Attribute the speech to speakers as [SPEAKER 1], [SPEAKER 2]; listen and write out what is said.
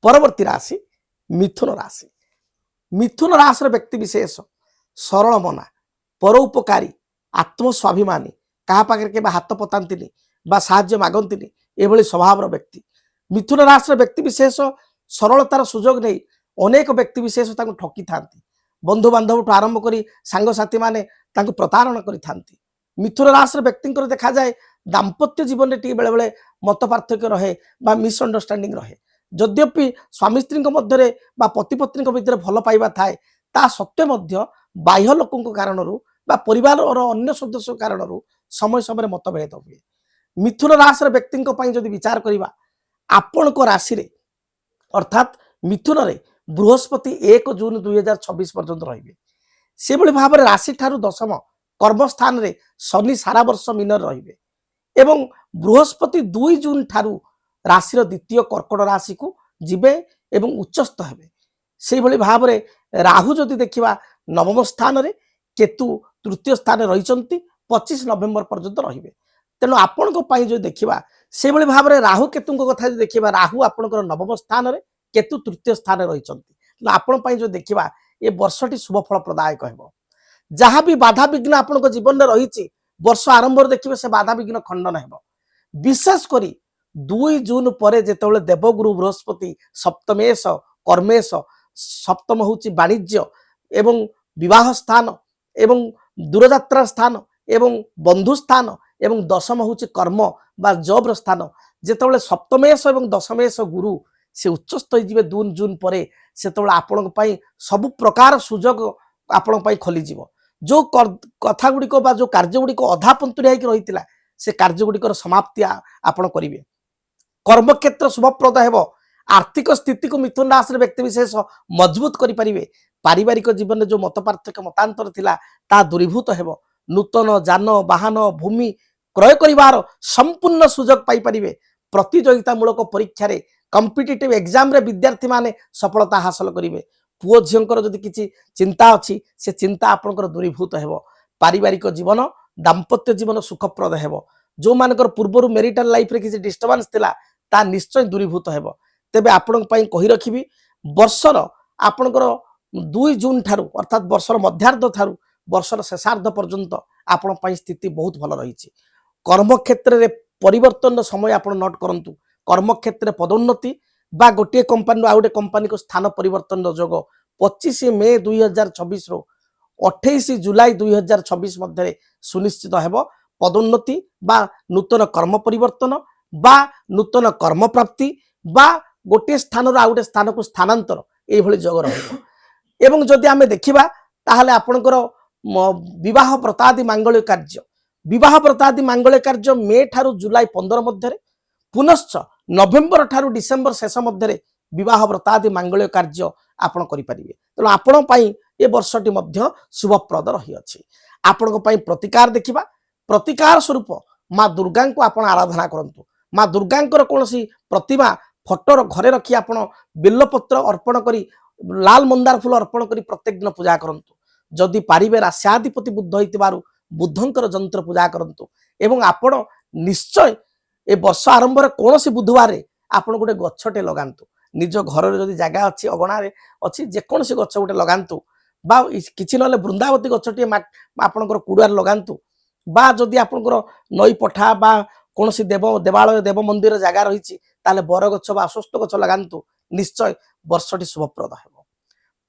[SPEAKER 1] परवर्ती राशि मिथुन राशि। मिथुन राशि व्यक्ति विशेष सरल मना, परोपकारी, आत्मस्वाभिमानी, क्या पाखे के हाथ पतांती साहाय्य मागंती एभली स्वभाव व्यक्ति। मिथुन राशि व्यक्ति विशेष सरलतार सुजोग नहीं अनेक व्यक्ति विशेष ठकी था। बंधु बांधव आरंभ कर सांगसाथी माने प्रतारण कर। मिथुन राशि व्यक्ति देखा जाए दाम्पत्य जीवन में टी बेले बेले मत पार्थक्य रहे मिसअंडरस्टैंडिंग रहे। यद्यपि स्वामी स्त्री मध्य पति पत्नी भितर भल पाइबा थाए ता सत्वे बाह्य लोकों कारण परिवार और अन्य सदस्य कारण समय समय मतभेद हुए। मिथुन राशि व्यक्ति जदि विचार करवा आपण को राशि रे अर्थात मिथुन रे बृहस्पति 1 जून 2026 पर्यंत रहिबे। से भली भाव राशि ठारू दशम कर्मस्थान रे शनि सारा वर्ष मीनर रहिबे एवं बृहस्पति 2 जून ठारू राशि द्वितीय कर्कट राशि को जीवे एवं उच्चस्थ हेबे। से भली भाव रे राहु जदि देखिबा नवम स्थान रे, केतु तृतीय स्थान रे रहिचंती 25 नवेम्बर पर्यंत रहिबे। तेणु आपण को पाई जो देखिबा से भली भाव रे राहु केतु को कथा जो देखिबा राहु आपनकर नवम स्थान रे, केतु तृतीय स्थान रे रहिचंती। तेणु आपण पाई जो देखिबा ए वर्षटी शुभ फल प्रदायक हेबो। जहाँ भी बाधा विघ्न आपन जीवन में रही वर्ष आरंभ देखिए से बाधा विघ्न खंडन हेबो। विशेष करी 2 जून पर जेतेबेले देवगुरु बृहस्पति सप्तमेश कर्मेश, सप्तम होची वाणिज्य एवं विवाह स्थान एवं दूरयात्रा स्थान एवं बंधु स्थान एवं दशम होची कर्म बा जॉब स्थान। जेतेबेले सप्तमेश एवं दशमेश गुरु से उच्चस्थ हो 2 जून पर सेतेबेले आपण पई सब प्रकार सुजोग आपण पई खोली जीवो। जो कथा गुड़िक जो कार्य गुड़िक अधा पंतुरिया रही से कार्य गुड़िकर समाप्ति आपण करेंगे। कर्मक्षेत्र शुभप्रद हेबो। आर्थिक स्थिति को मिथुन राशि व्यक्ति विशेष मजबूत करें। पारिवारिक जीवन में जो मत पार्थक्य मतांतर थिला ता दूरीभूत हेबो। नूतन जान वाहन भूमि क्रय करिवार संपूर्ण सुजोग पाई परिबे। प्रतियोगितामूलक परीक्षा रे कॉम्पिटिटिव एग्जाम रे विद्यार्थी माने सफलता हासिल करिवे। पुओ झींकर जदि किसी चिंता अच्छी से चिंता आपंकर दूरीभूत हेबो। पारिवारिक जीवन दाम्पत्य जीवन सुखप्रद हेबो। जो मानकर पूर्वर मेरिटाल लाइफ रे किसी डिस्टर्बेंस थिला ता निश्चय दूरीभूत हेबो। तेबे आपण पई कहि रखिबी वर्षर आपणकर 2 जून ठारू अर्थात वर्षर मध्यार्ध ठारू वर्षर शेषार्ध पर्यंत आपण पई स्थिति बहुत भल रही। कर्म क्षेत्र रे परिवर्तन समय आपण नोट करंतु। कर्म क्षेत्र पदोन्नति बा गोटे कंपनी आउ गोटे कंपनी को स्थान परिवर्तन जोग 25 मे 2026 रो 28 जुलाई 2026 मध्य सुनिश्चित हेबो। पदोन्नति बा नूतन कर्म परिवर्तन बा नूतन कर्म प्राप्ति बा गोटे स्थान आउ गोटे स्थान को स्थानांतर एभली जोग रहिबो। एवं जदि आमे देखिबा ताहले आपनकर विवाह व्रतादि मांगल्य कार्य मे ठारू जुलाई 15 मध्य पुनश्च नवेम्बर ठारू डिसेम्बर शेष मध्य विवाह व्रतादि मांगल्य कार्य आपण करि परिबे। तेणु आपण पई ए वर्षटी मध्य शुभप्रद रही अछि। आपण पई प्रतिकार देखिबा। प्रतिकार स्वरूप माँ दुर्गा को आपण आराधना करंतु। माँ दुर्गांकर कोनसी प्रतिमा फोटो घरे रखी आपण बेलपत्र अर्पण करी लाल मंदार फूल अर्पण करी प्रत्येक दिन पूजा करंतु। जदि पारिबे रास्याधिपति बुद्ध होइतिबारु बुद्धंकर जंत्र पूजा करंतु। एवं आपण निश्चय ए वर्ष आरंभ कौन सी बुधवार आपड़ गोटे गछटे लगातु। निज घर जदि जगह अच्छी अगणा अच्छी जेकोसी गछ गोटे लगातु बा किसी ना वृंदावती गछटे आपणकर कुड़ार लगातु बा जदि आपणकर नई पठा बा कौन देवालय देव मंदिर जगह रही बर गछ बा अश्वत्थ गछ लगातु। निश्चय वर्षटी शुभप्रद है।